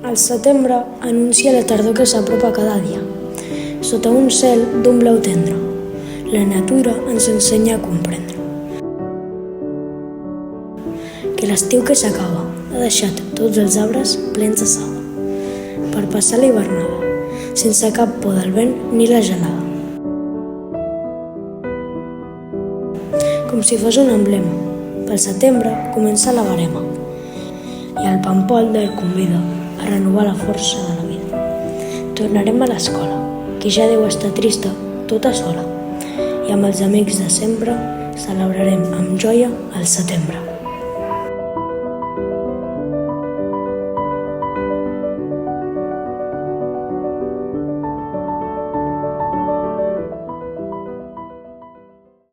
El setembre anuncia la tardor que s'apropa cada dia. Sota un cel d'un blau tendre, la natura ens ensenya a comprendre que l'estiu que s'acaba ha deixat tots els arbres plens de saba per passar la hivernada, sense cap por del vent ni la gelada. Com si fos un emblema, pel setembre comença la verema i el pampol del convida a renovar la força de la vida. Tornarem a l'escola, que ja deu estar trista tota sola, i amb els amics de sempre celebrarem amb joia el setembre.